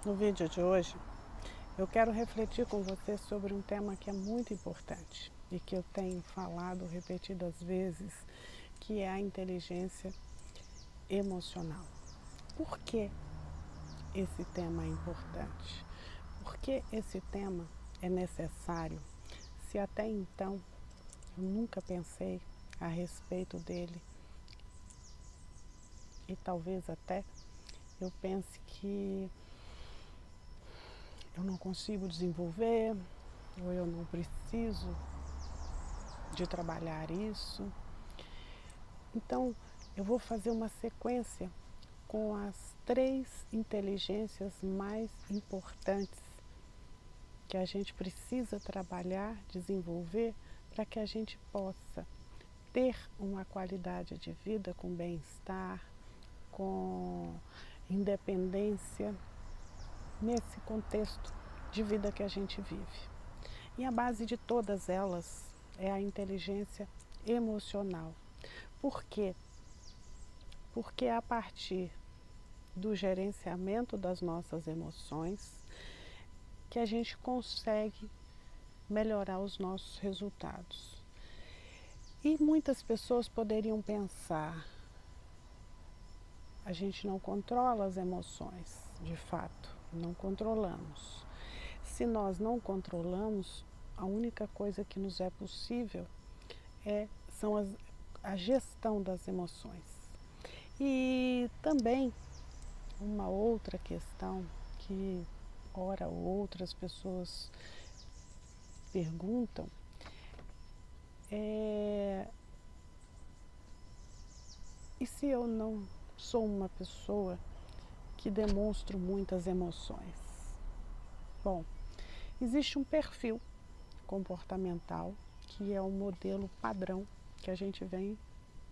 No vídeo de hoje, eu quero refletir com você sobre um tema que é muito importante e que eu tenho falado repetidas vezes, que é a inteligência emocional. Por que esse tema é importante? Por que esse tema é necessário? Se até então eu nunca pensei a respeito dele e talvez até eu pense que eu não consigo desenvolver, ou eu não preciso de trabalhar isso. Então, eu vou fazer uma sequência com as 3 inteligências mais importantes que a gente precisa trabalhar, desenvolver, para que a gente possa ter uma qualidade de vida com bem-estar, com independência, nesse contexto de vida que a gente vive. E a base de todas elas é a inteligência emocional. Por quê? Porque é a partir do gerenciamento das nossas emoções que a gente consegue melhorar os nossos resultados. E muitas pessoas poderiam pensar, a gente não controla as emoções, de fato, não controlamos. Se nós não controlamos, a única coisa que nos é possível são a gestão das emoções. E também uma outra questão que ora ou outras pessoas perguntam é: e se eu não sou uma pessoa que demonstro muitas emoções? Bom, existe um perfil comportamental que é um modelo padrão que a gente vem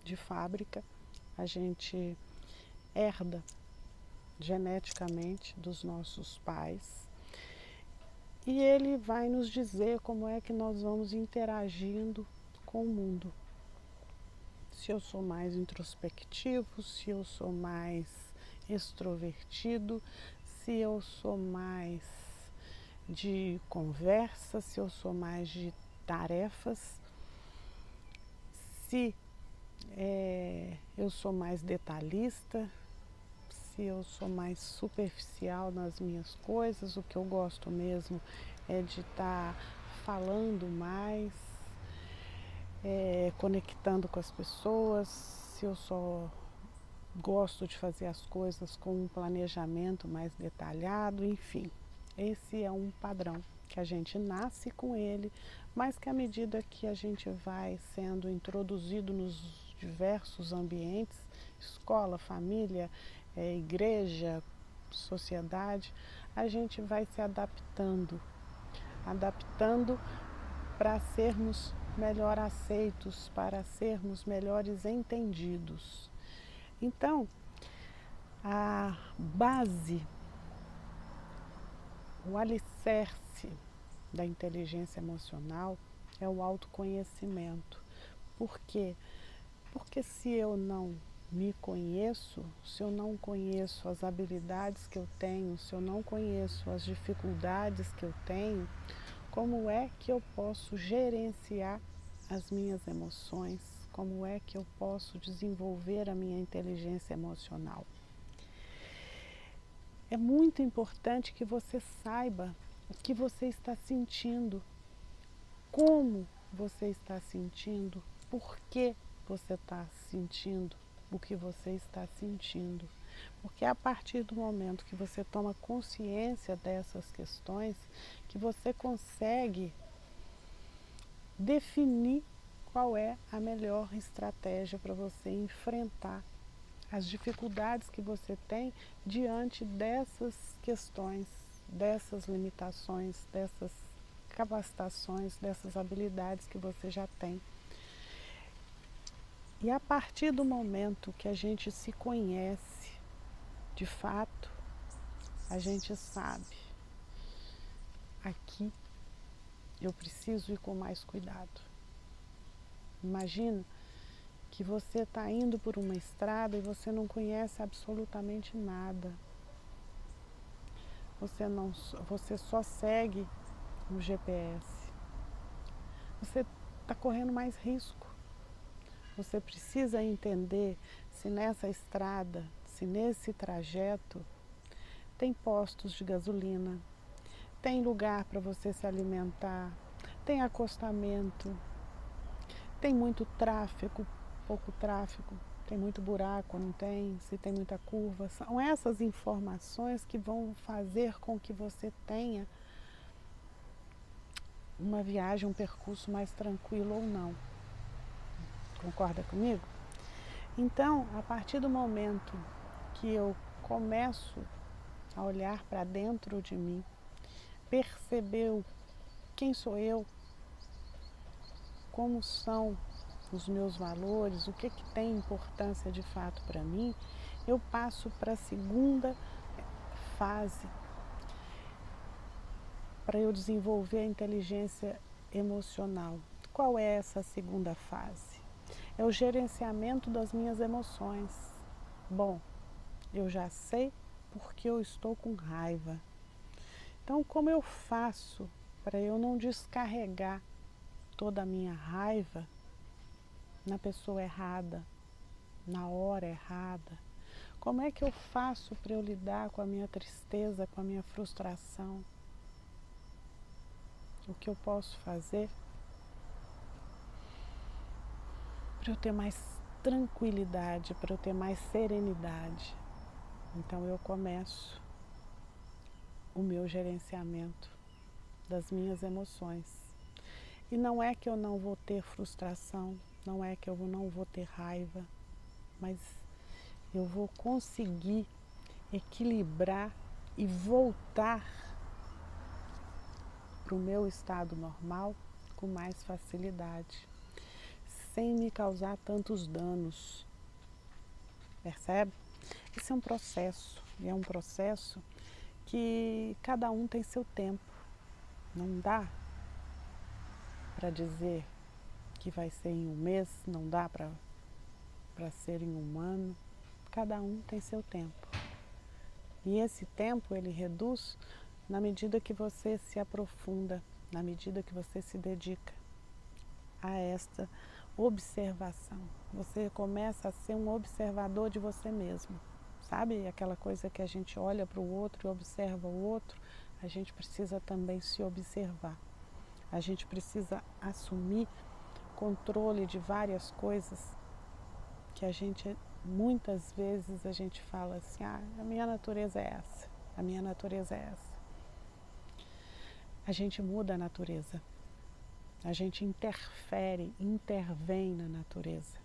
de fábrica, a gente herda geneticamente dos nossos pais, e ele vai nos dizer como é que nós vamos interagindo com o mundo. Se eu sou mais introspectivo, se eu sou mais extrovertido, se eu sou mais de conversa, se eu sou mais de tarefas, se eu sou mais detalhista, se eu sou mais superficial nas minhas coisas, o que eu gosto mesmo é de estar falando mais, conectando com as pessoas, se eu só gosto de fazer as coisas com um planejamento mais detalhado, enfim. Esse é um padrão que a gente nasce com ele, mas que à medida que a gente vai sendo introduzido nos diversos ambientes, escola, família, igreja, sociedade, a gente vai se adaptando para sermos melhor aceitos, para sermos melhores entendidos. Então, a base, o alicerce da inteligência emocional é o autoconhecimento. Por quê? Porque se eu não me conheço, se eu não conheço as habilidades que eu tenho, se eu não conheço as dificuldades que eu tenho, como é que eu posso gerenciar as minhas emoções? Como é que eu posso desenvolver a minha inteligência emocional? É muito importante que você saiba o que você está sentindo, como você está sentindo, por que você está sentindo o que você está sentindo. Porque é a partir do momento que você toma consciência dessas questões que você consegue definir qual é a melhor estratégia para você enfrentar as dificuldades que você tem diante dessas questões, dessas limitações, dessas capacitações, dessas habilidades que você já tem. E a partir do momento que a gente se conhece, de fato, a gente sabe, aqui eu preciso ir com mais cuidado. Imagina que você está indo por uma estrada e você não conhece absolutamente nada. você só segue o GPS. Você está correndo mais risco. Você precisa entender se nessa estrada, se nesse trajeto, tem postos de gasolina, tem lugar para você se alimentar, tem acostamento, tem muito tráfego, pouco tráfego, tem muito buraco, não tem, se tem muita curva. São essas informações que vão fazer com que você tenha uma viagem, um percurso mais tranquilo ou não. Concorda comigo? Então, a partir do momento que eu começo a olhar para dentro de mim, perceber quem sou eu, como são os meus valores, o que tem importância de fato para mim, eu passo para a segunda fase, para eu desenvolver a inteligência emocional. Qual é essa segunda fase? É o gerenciamento das minhas emoções. Bom, eu já sei porque eu estou com raiva. Então, como eu faço para eu não descarregar toda a minha raiva na pessoa errada, na hora errada? Como é que eu faço para eu lidar com a minha tristeza, com a minha frustração? O que eu posso fazer para eu ter mais tranquilidade, para eu ter mais serenidade? Então eu começo o meu gerenciamento das minhas emoções. E não é que eu não vou ter frustração, não é que eu não vou ter raiva, mas eu vou conseguir equilibrar e voltar para o meu estado normal com mais facilidade, sem me causar tantos danos. Percebe? Esse é um processo, e é um processo que cada um tem seu tempo. Não dá para dizer que vai ser em um mês, não dá para ser em um ano. Cada um tem seu tempo. E esse tempo ele reduz na medida que você se aprofunda, na medida que você se dedica a esta observação. Você começa a ser um observador de você mesmo. Sabe aquela coisa que a gente olha para o outro e observa o outro? A gente precisa também se observar. A gente precisa assumir controle de várias coisas que a gente, muitas vezes a gente fala assim, a minha natureza é essa, a minha natureza é essa. A gente muda a natureza. A gente intervém na natureza.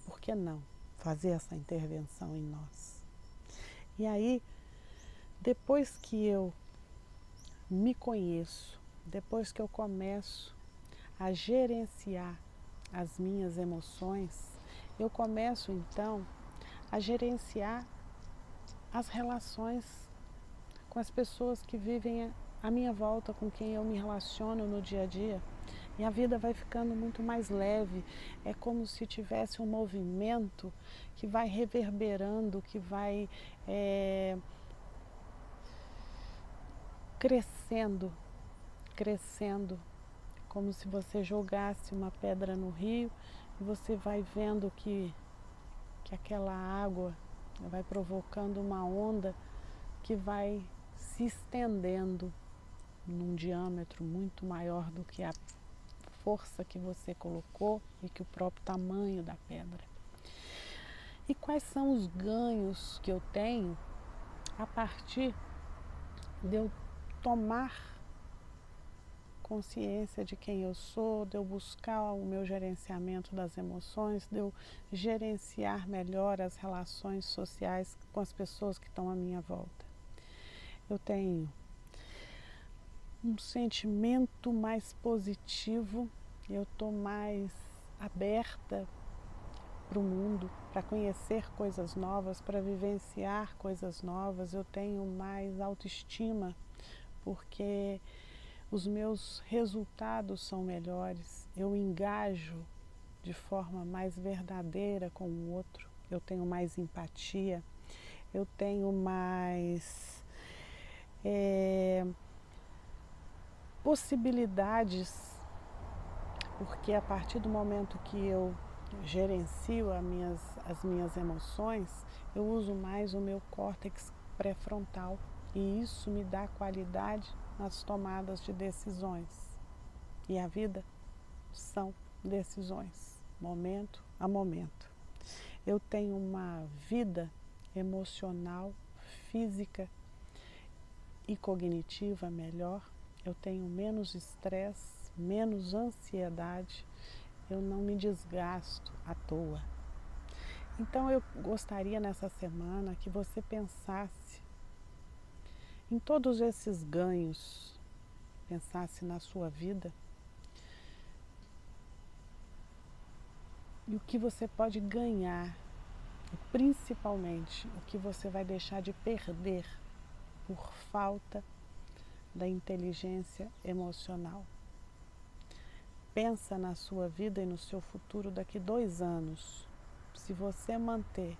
Por que não fazer essa intervenção em nós? E aí, depois que eu me conheço, depois que eu começo a gerenciar as minhas emoções, eu começo então a gerenciar as relações com as pessoas que vivem à minha volta, com quem eu me relaciono no dia a dia. E a vida vai ficando muito mais leve. É como se tivesse um movimento que vai reverberando, que vai crescendo, como se você jogasse uma pedra no rio e você vai vendo que aquela água vai provocando uma onda que vai se estendendo num diâmetro muito maior do que a força que você colocou e que o próprio tamanho da pedra. E quais são os ganhos que eu tenho a partir de eu tomar consciência de quem eu sou, de eu buscar o meu gerenciamento das emoções, de eu gerenciar melhor as relações sociais com as pessoas que estão à minha volta? Eu tenho um sentimento mais positivo, eu estou mais aberta para o mundo, para conhecer coisas novas, para vivenciar coisas novas. Eu tenho mais autoestima, porque os meus resultados são melhores, eu engajo de forma mais verdadeira com o outro, eu tenho mais empatia, eu tenho mais possibilidades, porque a partir do momento que eu gerencio as minhas emoções, eu uso mais o meu córtex pré-frontal e isso me dá qualidade nas tomadas de decisões. E a vida são decisões, momento a momento. Eu tenho uma vida emocional, física e cognitiva melhor, eu tenho menos estresse, menos ansiedade, eu não me desgasto à toa. Então eu gostaria nessa semana que você pensasse em todos esses ganhos, pensasse na sua vida e o que você pode ganhar, e principalmente o que você vai deixar de perder por falta da inteligência emocional. Pensa na sua vida e no seu futuro daqui 2 anos. Se você manter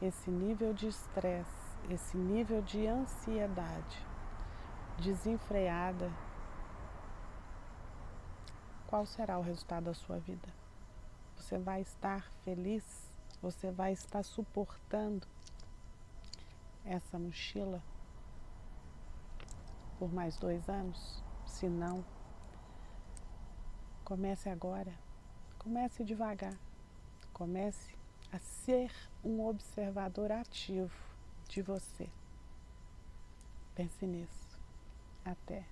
esse nível de estresse, esse nível de ansiedade desenfreada, qual será o resultado da sua vida? Você vai estar feliz? Você vai estar suportando essa mochila por mais 2 anos? Se não, comece agora. Comece devagar. Comece a ser um observador ativo de você. Pense nisso. Até.